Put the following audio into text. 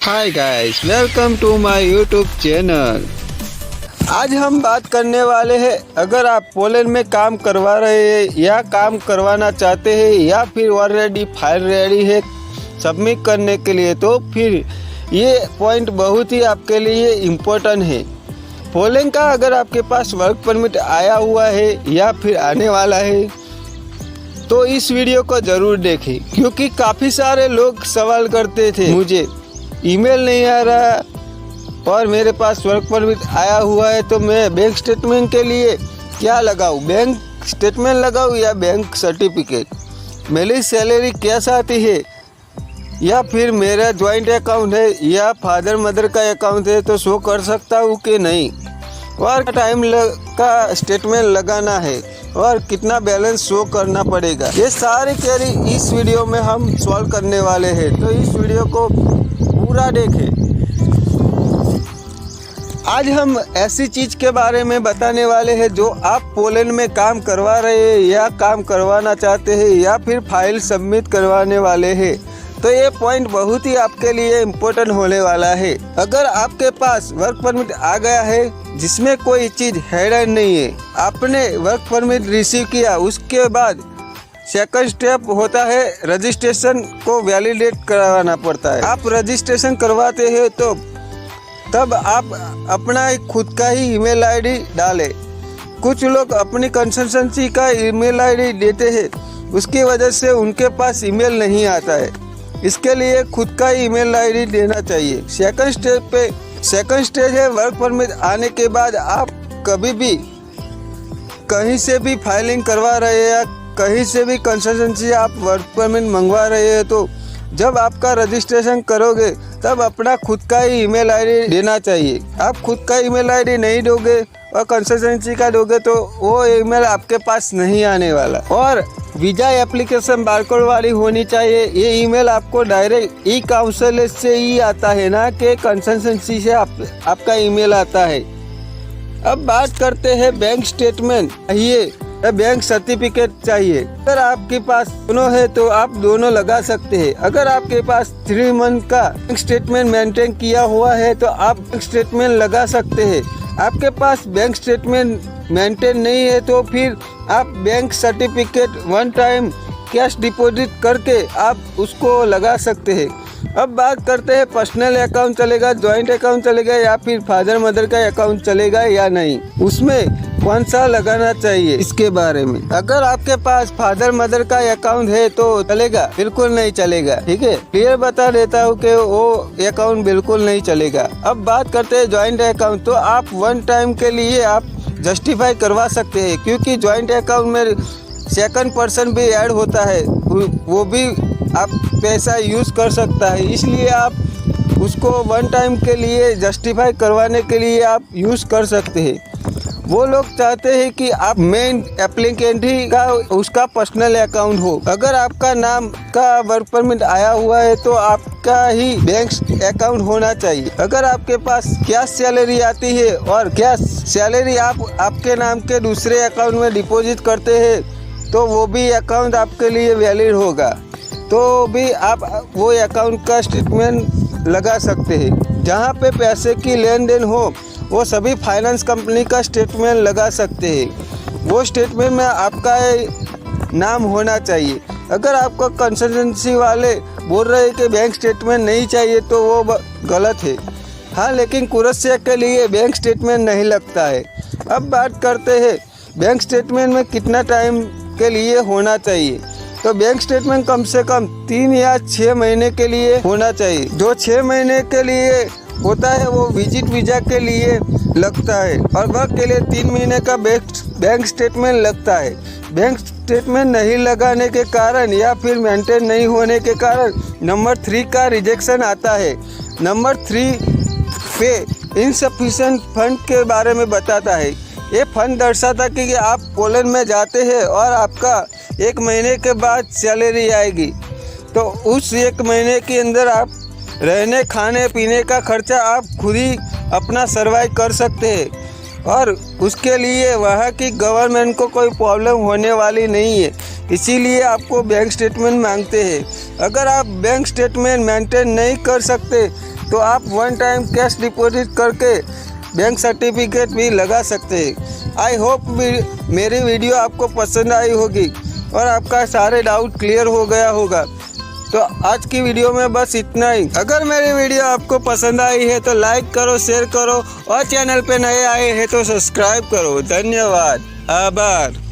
Hi guys, welcome to my YouTube channel. आज हम बात करने वाले हैं, अगर आप पोलैंड में काम करवा रहे हैं या काम करवाना चाहते हैं या फिर ऑलरेडी फाइल रेडी है सबमिट करने के लिए, तो फिर ये पॉइंट बहुत ही आपके लिए इम्पोर्टेंट है। पोलैंड का अगर आपके पास वर्क परमिट आया हुआ है या फिर आने वाला है तो इस वीडियो को ज़रूर देखें, क्योंकि काफ़ी सारे लोग सवाल करते थे मुझे ईमेल नहीं आ रहा और मेरे पास वर्क परमिट आया हुआ है तो मैं बैंक स्टेटमेंट के लिए क्या लगाऊं, बैंक स्टेटमेंट लगाऊं या बैंक सर्टिफिकेट, मेरी सैलरी कैसे आती है, या फिर मेरा जॉइंट अकाउंट है या फादर मदर का अकाउंट है तो शो कर सकता हूँ कि नहीं, और टाइम का स्टेटमेंट लगाना है और कितना बैलेंस शो करना पड़ेगा। ये सारी क्वेरी इस वीडियो में हम सॉल्व करने वाले हैं, तो इस वीडियो को पूरा देखें। आज हम ऐसी चीज़ के बारे में बताने वाले हैं जो आप पोलैंड में काम करवा रहे हैं या काम करवाना चाहते हैं या फिर फाइल सबमिट करवाने वाले हैं, तो ये पॉइंट बहुत ही आपके लिए इम्पोर्टेंट होने वाला है। अगर आपके पास वर्क परमिट आ गया है जिसमें कोई चीज़ हेडन नहीं है, आपने वर्क परमिट रिसीव किया, उसके बाद सेकंड स्टेप होता है रजिस्ट्रेशन को वैलिडेट करवाना पड़ता है। आप रजिस्ट्रेशन करवाते हैं तो तब आप अपना खुद का ही ईमेल आईडी डालें। कुछ लोग अपनी कंसल्टेंसी का ईमेल आईडी देते हैं, उसकी वजह से उनके पास ईमेल नहीं आता है। इसके लिए खुद का ईमेल आईडी देना चाहिए। सेकंड स्टेज है वर्क परमिट आने के बाद आप कभी भी कहीं से भी फाइलिंग करवा रहे हैं या कहीं से भी कंसल्टेंसी आप वर्क परमिट मंगवा रहे हैं, तो जब आपका रजिस्ट्रेशन करोगे तब अपना खुद का ही ईमेल आईडी देना चाहिए। आप खुद का ईमेल आईडी नहीं दोगे और कंसल्टेंसी का दोगे तो वो ईमेल आपके पास नहीं आने वाला। और वीज़ा एप्लीकेशन बारकोड वाली होनी चाहिए। ये ईमेल आपको डायरेक्ट ई काउंसिल से ही आता है, ना कि कंसल्टेंसी से आपका ईमेल आता है। अब बात करते हैं बैंक स्टेटमेंट चाहिए, बैंक सर्टिफिकेट चाहिए। अगर आपके पास दोनों है तो आप दोनों लगा सकते हैं। अगर आपके पास 3 मंथ का बैंक स्टेटमेंट मेंटेन किया हुआ है तो आप बैंक स्टेटमेंट लगा सकते हैं। आपके पास बैंक स्टेटमेंट मेंटेन नहीं है तो फिर आप bank certificate one time cash deposit करके आप उसको लगा सकते हैं। अब बात करते हैं पर्सनल अकाउंट चलेगा, जॉइंट अकाउंट चलेगा या फिर फादर मदर का अकाउंट चलेगा या नहीं, उसमें कौन सा लगाना चाहिए इसके बारे में। अगर आपके पास फादर मदर का अकाउंट है तो चलेगा, बिल्कुल नहीं चलेगा। ठीक है, क्लियर बता देता हूँ कि वो अकाउंट बिल्कुल नहीं चलेगा। अब बात करते हैं जॉइंट अकाउंट, तो आप वन टाइम के लिए आप जस्टिफाई करवा सकते हैं, क्योंकि जॉइंट अकाउंट में सेकंड पर्सन भी ऐड होता है, वो भी आप पैसा यूज़ कर सकता है, इसलिए आप उसको वन टाइम के लिए जस्टिफाई करवाने के लिए आप यूज़ कर सकते हैं। वो लोग चाहते हैं कि आप मेन एप्लीकेंट ही का उसका पर्सनल अकाउंट हो। अगर आपका नाम का वर्क परमिट आया हुआ है तो आपका ही बैंक अकाउंट होना चाहिए। अगर आपके पास कैश सैलरी आती है और कैश सैलरी आप आपके नाम के दूसरे अकाउंट में डिपॉजिट करते हैं तो वो भी अकाउंट आपके लिए वैलिड होगा, तो भी आप वो अकाउंट का स्टेटमेंट लगा सकते हैं। जहाँ पे पैसे की लेन देन हो वो सभी फाइनेंस कंपनी का स्टेटमेंट लगा सकते हैं। वो स्टेटमेंट में आपका नाम होना चाहिए। अगर आपको कंसल्टेंसी वाले बोल रहे हैं कि बैंक स्टेटमेंट नहीं चाहिए तो वो गलत है। हाँ, लेकिन कुरसिया के लिए बैंक स्टेटमेंट नहीं लगता है। अब बात करते हैं बैंक स्टेटमेंट में कितना टाइम के लिए होना चाहिए। तो बैंक स्टेटमेंट कम से कम 3 या 6 महीने के लिए होना चाहिए। जो 6 महीने के लिए होता है वो विजिट वीज़ा के लिए लगता है और वर्क के लिए 3 महीने का बैंक स्टेटमेंट लगता है। बैंक स्टेटमेंट नहीं लगाने के कारण या फिर मेंटेन नहीं होने के कारण नंबर 3 का रिजेक्शन आता है। नंबर 3 पे इनसफिशिएंट फंड के बारे में बताता है। ये फंड दर्शाता है कि आप पोलैंड में जाते हैं और आपका 1 महीने के बाद सैलरी आएगी, तो उस 1 महीने के अंदर आप रहने खाने पीने का खर्चा आप खुद ही अपना सर्वाइव कर सकते हैं और उसके लिए वहाँ की गवर्नमेंट को कोई प्रॉब्लम होने वाली नहीं है। इसीलिए आपको बैंक स्टेटमेंट मांगते हैं। अगर आप बैंक स्टेटमेंट मेंटेन नहीं कर सकते तो आप वन टाइम कैश डिपॉजिट करके बैंक सर्टिफिकेट भी लगा सकते हैं। आई होप मेरी वीडियो आपको पसंद आई होगी और आपका सारे डाउट क्लियर हो गया होगा। तो आज की वीडियो में बस इतना ही। अगर मेरी वीडियो आपको पसंद आई है तो लाइक करो, शेयर करो और चैनल पे नए आए हैं तो सब्सक्राइब करो। धन्यवाद, आभार।